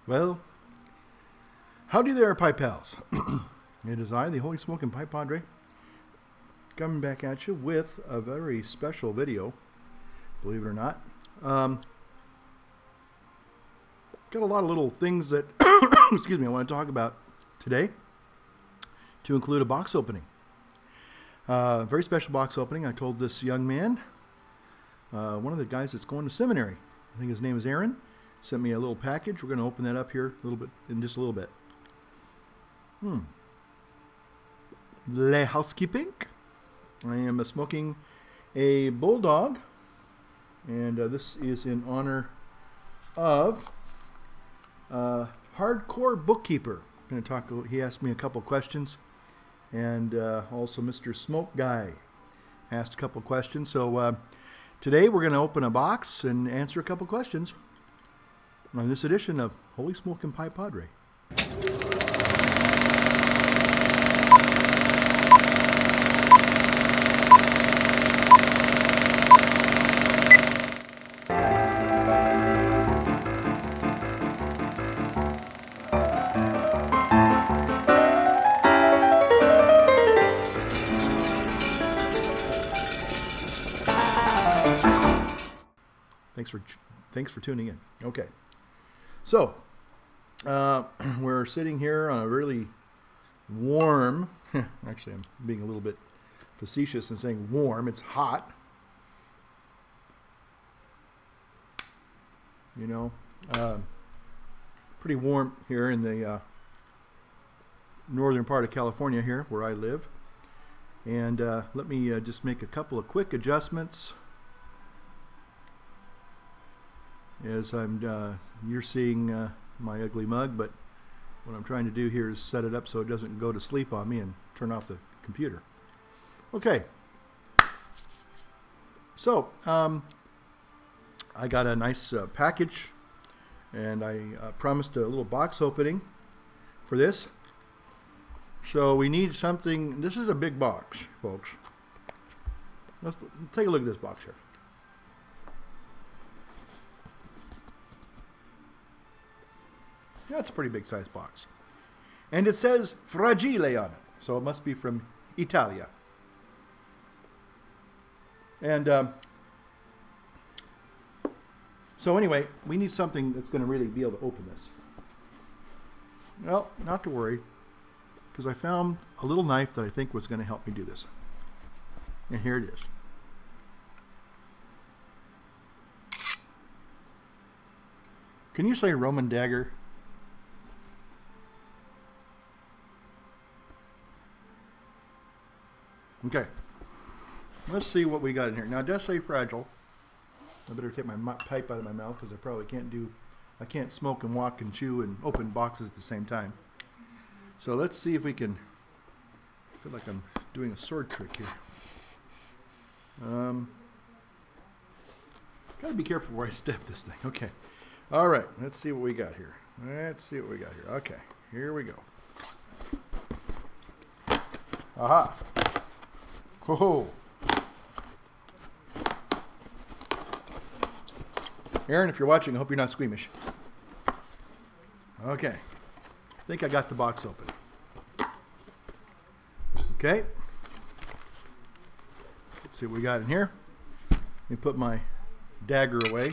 Well, howdy there, Pipe Pals. It is I, the Holy Smoking Pipe Padre, coming back at you with a very special video, believe it or not. Got a lot of little things that, excuse me, I want to talk about today, to include a box opening. Very special box opening. I told this young man, one of the guys that's going to seminary, I think his name is Aaron, sent me a little package. We're going to open that up here a little bit, in just a little bit. Le housekeeping. I am smoking a Bulldog, and this is in honor of Hardcore Bookkeeper. I'm going to talk. He asked me a couple questions, and also Mr. Smoke Guy asked a couple questions. So today we're going to open a box and answer a couple questions on this edition of Holy Smoking Pipe Padre. Thanks for tuning in. Okay, so we're sitting here on a really warm, actually I'm being a little bit facetious in saying warm, it's hot, you know, pretty warm here in the northern part of California here where I live. And let me just make a couple of quick adjustments. As you're seeing my ugly mug, but what I'm trying to do here is set it up so it doesn't go to sleep on me and turn off the computer. Okay. So, I got a nice package, and I promised a little box opening for this. So we need something. This is a big box, folks. Let's take a look at this box here. Yeah, it's a pretty big size box. And it says Fragile on it. So it must be from Italia. And so anyway, we need something that's going to really be able to open this. Well, not to worry, because I found a little knife that I think was going to help me do this. And here it is. Can you say Roman dagger? Okay, let's see what we got in here. Now, it does say fragile. I better take my pipe out of my mouth because I probably I can't smoke and walk and chew and open boxes at the same time. So let's see if we can, I feel like I'm doing a sword trick here. Gotta be careful where I step this thing. Okay, all right, let's see what we got here. Let's see what we got here. Okay, here we go. Aha. Whoa. Aaron, if you're watching, I hope you're not squeamish. Okay. I think I got the box open. Okay. Let's see what we got in here. Let me put my dagger away.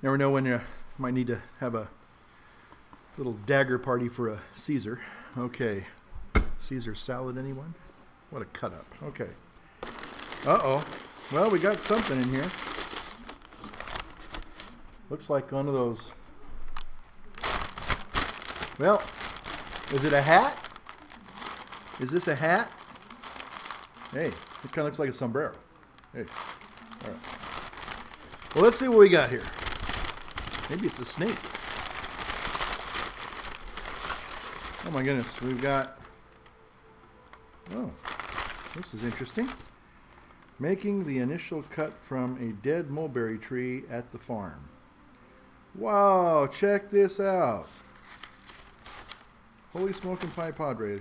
Never know when you might need to have a little dagger party for a Caesar. Okay. Caesar salad, anyone? What a cut up. Okay. Uh-oh. Well, we got something in here. Looks like one of those. Well, is it a hat? Is this a hat? Hey, it kind of looks like a sombrero. Hey. All right. Well, let's see what we got here. Maybe it's a snake. Oh my goodness. We've got... Oh. This is interesting. Making the initial cut from a dead mulberry tree at the farm. Wow, check this out. Holy Smoking Pipe Padre.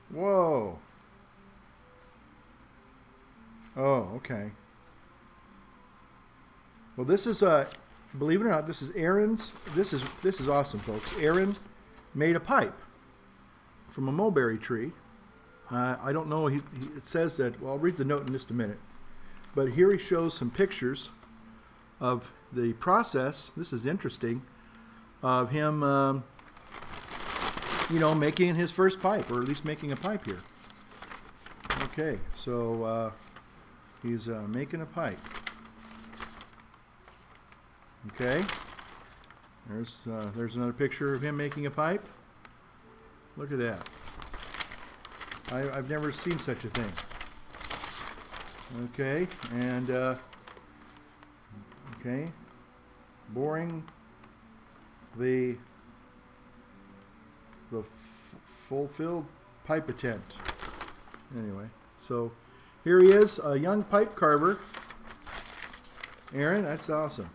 Whoa. Oh, okay. Well, this is believe it or not, this is Aaron's. This is awesome, folks. Aaron made a pipe from a mulberry tree. I don't know. It says that. Well, I'll read the note in just a minute. But here he shows some pictures of the process. This is interesting. Of him, making his first pipe, or at least making a pipe here. Okay, so he's making a pipe. Okay, there's another picture of him making a pipe. Look at that. I've never seen such a thing. Okay, and okay, boring the fulfilled pipe attempt. Anyway, so here he is, a young pipe carver. Aaron, that's awesome.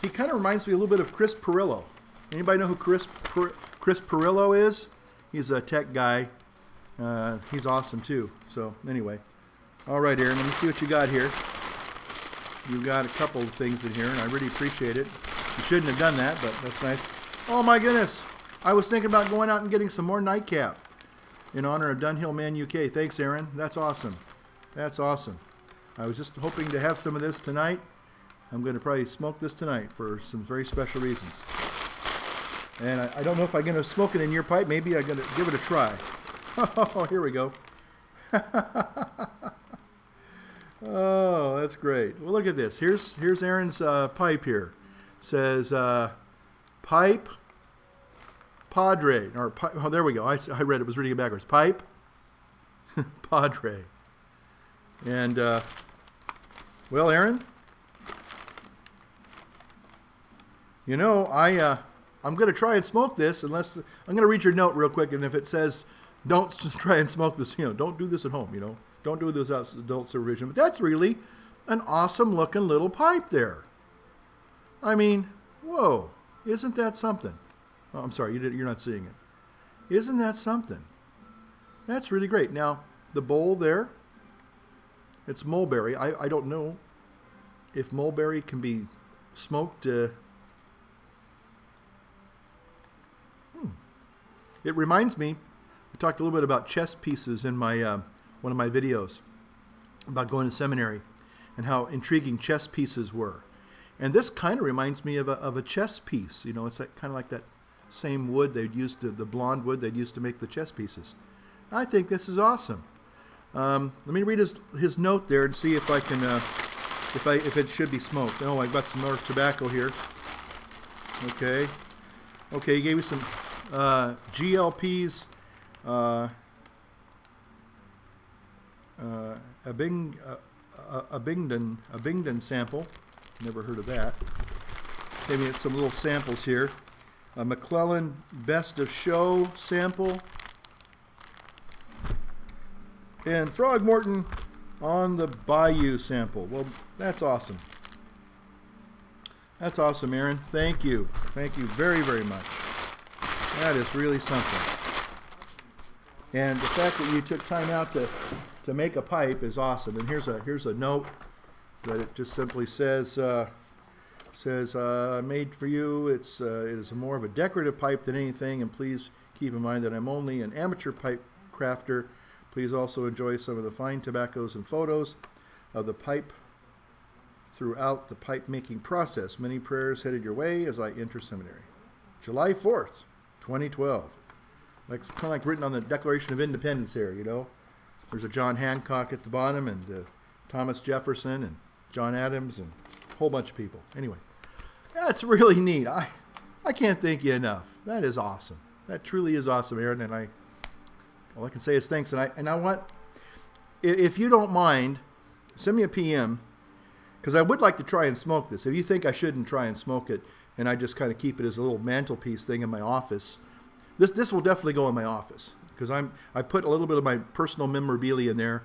He kind of reminds me a little bit of Chris Perillo. Anybody know who Chris Perillo is? He's a tech guy. He's awesome too. So anyway, all right, Aaron, let me see what you got here. You got a couple of things in here, and I really appreciate it. You shouldn't have done that, but that's nice. Oh my goodness! I was thinking about going out and getting some more nightcap in honor of Dunhill Man UK. Thanks, Aaron. That's awesome. That's awesome. I was just hoping to have some of this tonight. I'm going to probably smoke this tonight for some very special reasons. And I don't know if I'm going to smoke it in your pipe. Maybe I'm going to give it a try. Oh, here we go. Oh, that's great. Well, look at this. Here's Aaron's pipe here. It says pipe Padre. Or oh, there we go. I read it. Was reading it backwards. Pipe Padre. And well, Aaron, you know, I'm going to try and smoke this unless I'm going to read your note real quick, and if it says don't try and smoke this, don't do this at home, don't do this without adult supervision. But that's really an awesome looking little pipe there. I mean, whoa, isn't that something? Oh, I'm sorry, you're not seeing it. Isn't that something? That's really great. Now, the bowl there, it's mulberry. I don't know if mulberry can be smoked. It reminds me, I talked a little bit about chess pieces in my one of my videos about going to seminary and how intriguing chess pieces were. And this kind of reminds me of a chess piece. It's kind of like that same wood they'd used to, the blonde wood they'd used to make the chess pieces. I think this is awesome. Let me read his note there and see if I can, if it should be smoked. Oh, I've got some more tobacco here. Okay. Okay, he gave me some GLP's Abingdon sample. Never heard of that. Gave me some little samples here. A McClellan Best of Show sample. And Frogmorton on the Bayou sample. Well, that's awesome. That's awesome, Aaron. Thank you. Thank you very, very much. That is really something. And the fact that you took time out to make a pipe is awesome. And here's a note that it just simply says made for you. It is more of a decorative pipe than anything, and please keep in mind that I'm only an amateur pipe crafter. Please also enjoy some of the fine tobaccos and photos of the pipe throughout the pipe making process. Many prayers headed your way as I enter seminary. July 4th, 2012. It's kind of like written on the Declaration of Independence here, There's a John Hancock at the bottom, and Thomas Jefferson, and John Adams, and a whole bunch of people. Anyway, that's really neat. I can't thank you enough. That is awesome. That truly is awesome, Aaron, and all I can say is thanks. And I want, if you don't mind, send me a PM, because I would like to try and smoke this. If you think I shouldn't try and smoke it, and I just kind of keep it as a little mantelpiece thing in my office, this will definitely go in my office, because I put a little bit of my personal memorabilia in there,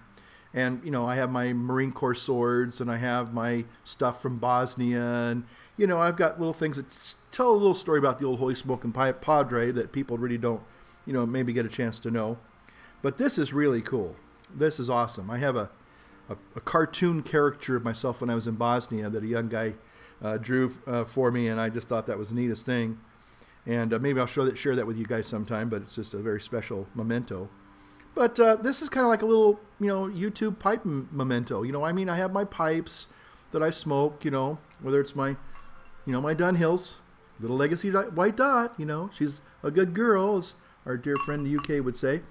and I have my Marine Corps swords, and I have my stuff from Bosnia, and I've got little things that tell a little story about the old Holy Smoking Padre that people really don't maybe get a chance to know. But this is really cool. This is awesome. I have a cartoon caricature of myself when I was in Bosnia that a young guy drew for me, and I just thought that was the neatest thing. And maybe I'll share that with you guys sometime, but it's just a very special memento. But this is kind of like a little, YouTube pipe memento. I mean, I have my pipes that I smoke, whether it's my, my Dunhills, little legacy white dot, she's a good girl, as our dear friend in the UK would say.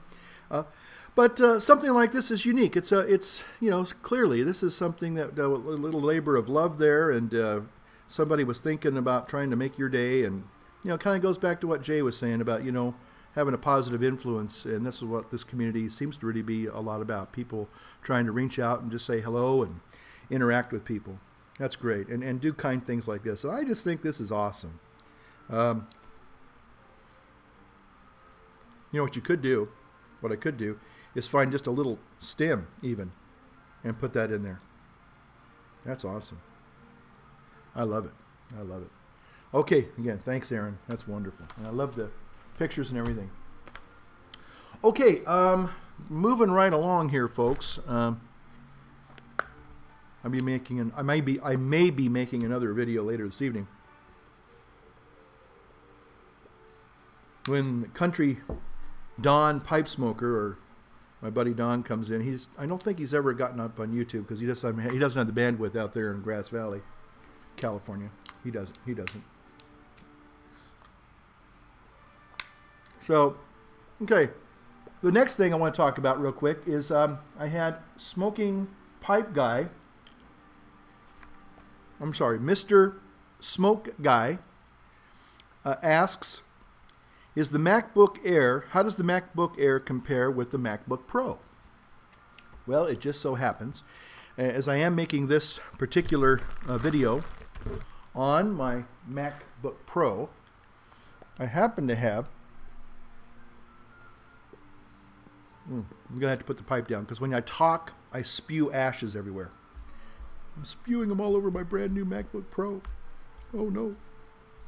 But something like this is unique. It's clearly this is something that a little labor of love there, and somebody was thinking about trying to make your day, and kind of goes back to what Jay was saying about having a positive influence, and this is what this community seems to really be a lot about. People trying to reach out and just say hello and interact with people. That's great, and do kind things like this. And I just think this is awesome. What you could do, what I could do, is find just a little stem even and put that in there. That's awesome. I love it. I love it. Okay, again, thanks, Aaron. That's wonderful. And I love the pictures and everything. Okay, moving right along here, folks. I may be making another video later this evening. When Country Don Pipe Smoker, or my buddy Don, comes in, I don't think he's ever gotten up on YouTube because he doesn't have the bandwidth out there in Grass Valley, California. He doesn't. So, okay. The next thing I want to talk about real quick is I had Smoking Pipe Guy. I'm sorry, Mr. Smoke Guy asks, how does the MacBook Air compare with the MacBook Pro? Well, it just so happens, as I am making this particular video on my MacBook Pro, I happen to have, I'm going to have to put the pipe down because when I talk, I spew ashes everywhere. I'm spewing them all over my brand new MacBook Pro. Oh no.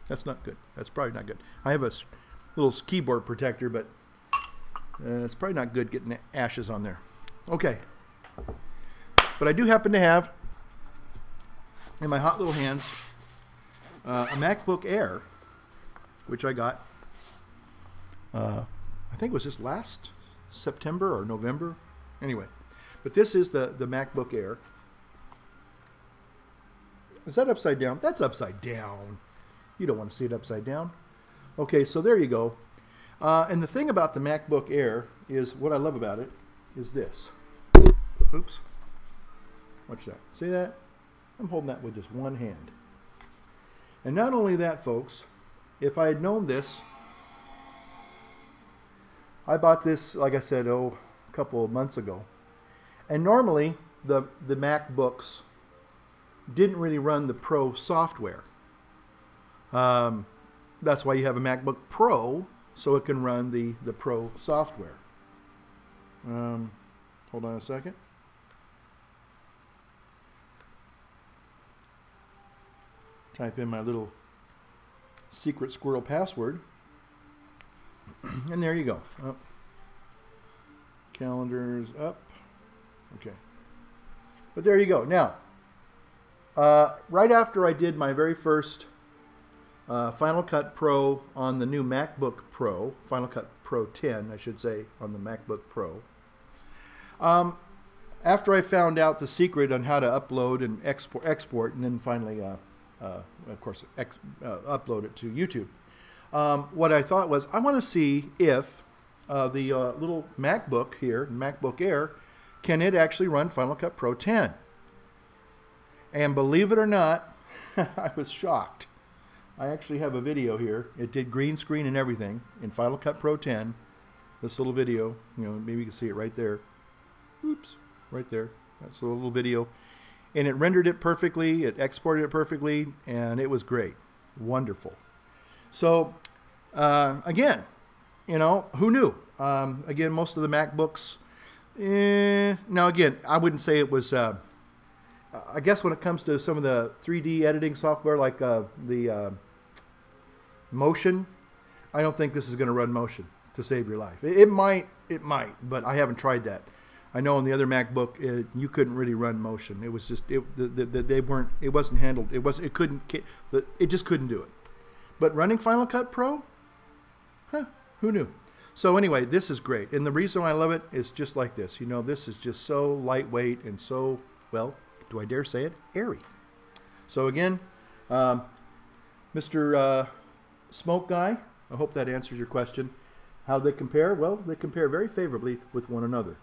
That's not good. That's probably not good. I have a little keyboard protector, but it's probably not good getting ashes on there. Okay. But I do happen to have in my hot little hands a MacBook Air, which I got, I think it was just last September or November. Anyway, but this is the MacBook Air. Is that upside down? That's upside down. You don't want to see it upside down. Okay, so there you go. And the thing about the MacBook Air is, what I love about it is this. Oops. Watch that. See that? I'm holding that with just one hand. And not only that, folks, if I had known this, I bought this, like I said, a couple of months ago. And normally, the MacBooks didn't really run the Pro software. That's why you have a MacBook Pro, so it can run the Pro software. Hold on a second. Type in my little secret squirrel password. And there you go. Oh. Calendars up. Okay. But there you go. Now, right after I did my very first Final Cut Pro on the new MacBook Pro, Final Cut Pro 10, I should say, on the MacBook Pro. After I found out the secret on how to upload and export, and then finally, of course, upload it to YouTube, what I thought was, I want to see if the little MacBook here, MacBook Air, can it actually run Final Cut Pro 10? And believe it or not, I was shocked. I actually have a video here. It did green screen and everything in Final Cut Pro 10. This little video, maybe you can see it right there. Oops, right there. That's a little video. And it rendered it perfectly. It exported it perfectly, and it was great. Wonderful. So, again, who knew? Again, most of the MacBooks, now again, I wouldn't say it was, I guess when it comes to some of the 3D editing software like the Motion, I don't think this is going to run Motion to save your life. It might, but I haven't tried that. I know on the other MacBook you couldn't really run motion. It was just they weren't. It wasn't handled. It couldn't. It just couldn't do it. But running Final Cut Pro, who knew? So anyway, this is great, and the reason I love it is just like this. You know, this is just so lightweight and so, well, do I dare say it, airy. So again, Mr. Smoke Guy, I hope that answers your question. How they compare? Well, they compare very favorably with one another.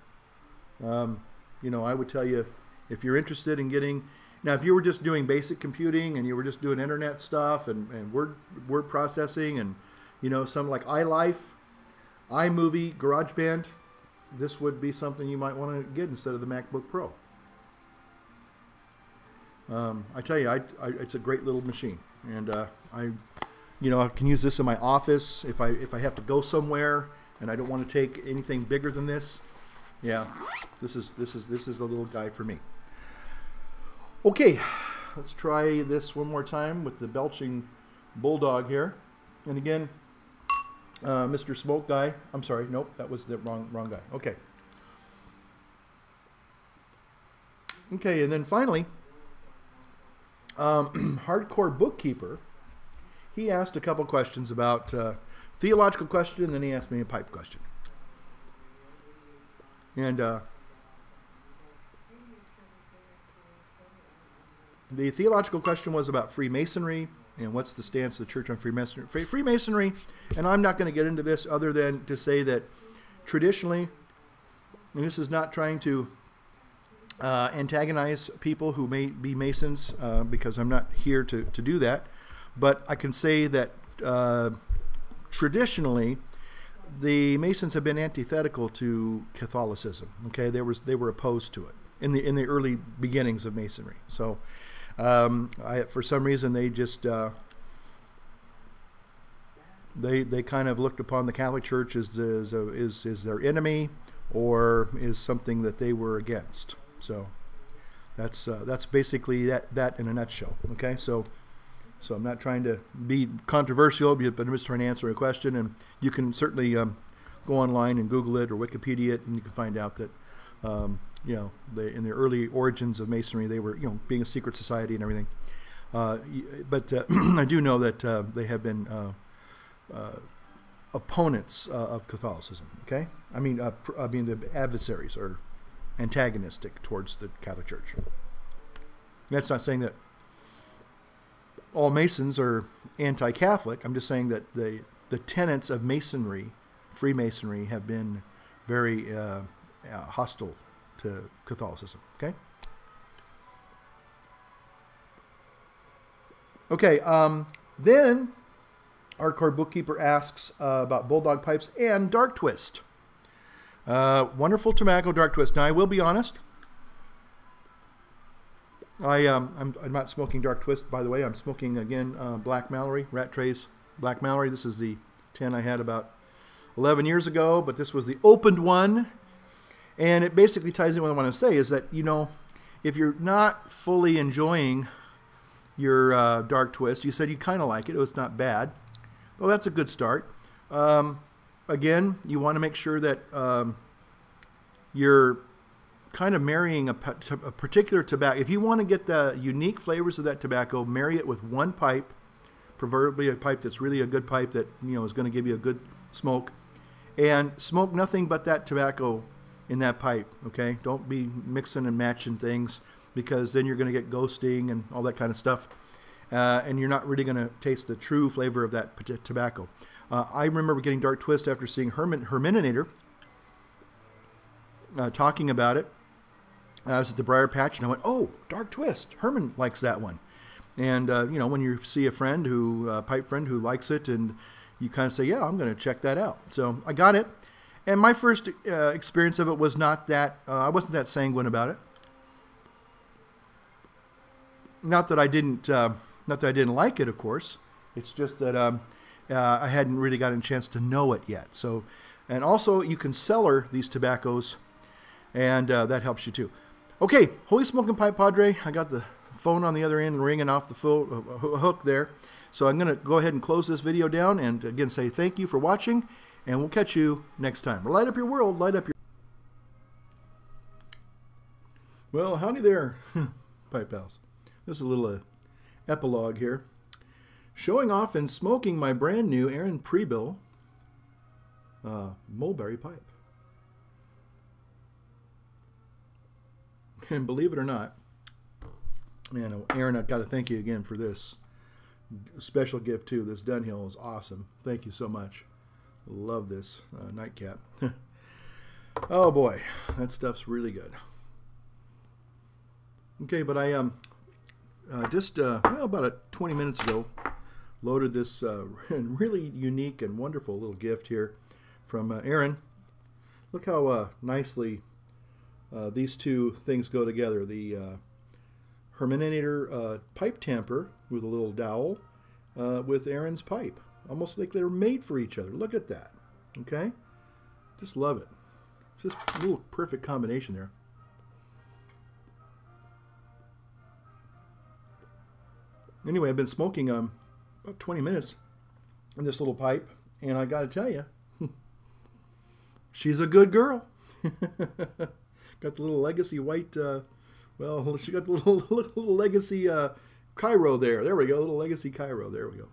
You know, I would tell you, if you're interested in getting, now if you were just doing basic computing and you were just doing internet stuff and word processing and, you know, something like iLife, iMovie, GarageBand, this would be something you might want to get instead of the MacBook Pro. I tell you, it's a great little machine, and you know, I can use this in my office if I have to go somewhere and I don't want to take anything bigger than this. Yeah, this is the little guy for me. Okay, let's try this one more time with the belching bulldog here, and again. Mr. Smoke Guy. I'm sorry. Nope, that was the wrong guy. Okay. Okay, and then finally, Hardcore Bookkeeper. He asked a couple questions about theological question, and then he asked me a pipe question. And the theological question was about Freemasonry. And what's the stance of the church on Freemasonry? Freemasonry, and I'm not going to get into this other than to say that traditionally, and this is not trying to antagonize people who may be Masons, because I'm not here to do that, but I can say that traditionally, the Masons have been antithetical to Catholicism. Okay, they were opposed to it in the early beginnings of Masonry. So. For some reason, they just they kind of looked upon the Catholic Church as their enemy, or is something that they were against. So that's basically that in a nutshell. Okay, so I'm not trying to be controversial, but I'm just trying to answer a question, and you can certainly go online and Google it or Wikipedia it, and you can find out that. You know, in the early origins of Masonry, they were, you know, being a secret society and everything. But I do know that they have been opponents of Catholicism. Okay, I mean the adversaries are antagonistic towards the Catholic Church. That's not saying that all Masons are anti-Catholic. I'm just saying that the tenets of Masonry, Freemasonry, have been very hostile to Catholicism. Okay. Okay. Then our Hardcore Bookkeeper asks about Bulldog pipes and Dark Twist. Wonderful tobacco, Dark Twist. Now I will be honest. I'm not smoking Dark Twist, by the way. I'm smoking again Black Mallory, Rat Trace Black Mallory. This is the 10 I had about 11 years ago, but this was the opened one. And it basically ties in what I want to say is that, you know, if you're not fully enjoying your Dark Twist, you said you kind of like it. It was not bad. Well, that's a good start. Again, you want to make sure that you're kind of marrying a particular tobacco. If you want to get the unique flavors of that tobacco, marry it with one pipe, preferably a pipe that's really a good pipe that, you know, is going to give you a good smoke, and smoke nothing but that tobacco in that pipe. Okay, don't be mixing and matching things, because then you're going to get ghosting and all that kind of stuff, and you're not really going to taste the true flavor of that tobacco. I remember getting Dark Twist after seeing Herminator talking about it. I was at the Briar Patch and I went, "Oh, Dark Twist! Herman likes that one." And you know, when you see a friend pipe friend who likes it, and you kind of say, "Yeah, I'm going to check that out." So I got it. And my first experience of it was not that, I wasn't that sanguine about it. Not that I didn't like it, of course. It's just that I hadn't really gotten a chance to know it yet. So, and also you can cellar these tobaccos, and that helps you too. Okay, Holy Smoking Pipe Padre. I got the phone on the other end ringing off the hook there. So I'm going to go ahead and close this video down, and again say thank you for watching. And we'll catch you next time. Light up your world, light up your... Well, howdy there, Pipe Pals. This is a little epilogue here. Showing off and smoking my brand new Aaron Prebill mulberry pipe. And believe it or not, man, Aaron, I've got to thank you again for this special gift too. This Dunhill is awesome. Thank you so much. Love this nightcap. Oh boy, that stuff's really good. Okay, but I just well, about 20 minutes ago loaded this really unique and wonderful little gift here from Aaron. Look how nicely these two things go together. The Herminator pipe tamper with a little dowel with Aaron's pipe. Almost like they're made for each other. Look at that. Okay? Just love it. Just a little perfect combination there. Anyway, I've been smoking about 20 minutes in this little pipe, and I got to tell you, she's a good girl. Got the little legacy white, well, she got the little legacy Cairo there. There we go, little legacy Cairo. There we go.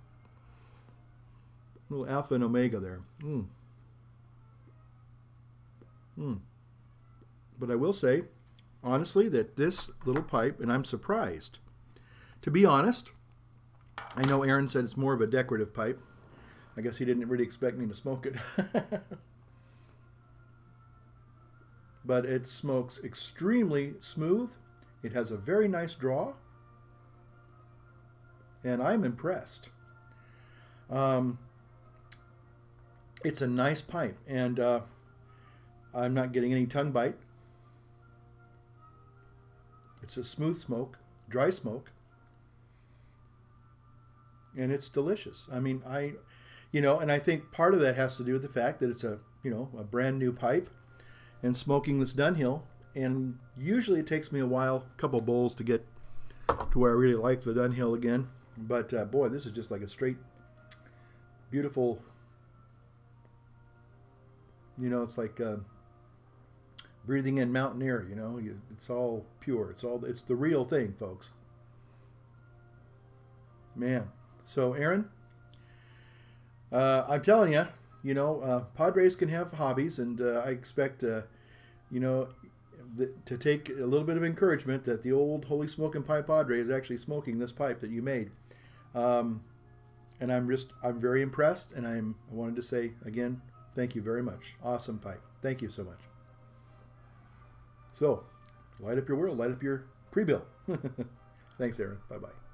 Little alpha and omega there. But I will say, honestly, that this little pipe, and I'm surprised. To be honest, I know Aaron said it's more of a decorative pipe. I guess he didn't really expect me to smoke it. But it smokes extremely smooth. It has a very nice draw. And I'm impressed. It's a nice pipe, and I'm not getting any tongue bite. It's a smooth smoke, dry smoke, and it's delicious. I mean, and I think part of that has to do with the fact that it's a brand new pipe, and smoking this Dunhill, and usually it takes me a while, a couple bowls to get to where I really like the Dunhill again. But boy, this is just like a straight, beautiful. It's like breathing in mountain air. It's all pure. It's the real thing, folks. Man. So, Aaron, I'm telling you, Padres can have hobbies, and I expect, to take a little bit of encouragement that the old Holy Smoking Pipe Padre is actually smoking this pipe that you made. And I'm very impressed, and I wanted to say again, thank you very much. Awesome pipe. Thank you so much. So, light up your world, light up your Prebill. Thanks, Aaron. Bye-bye.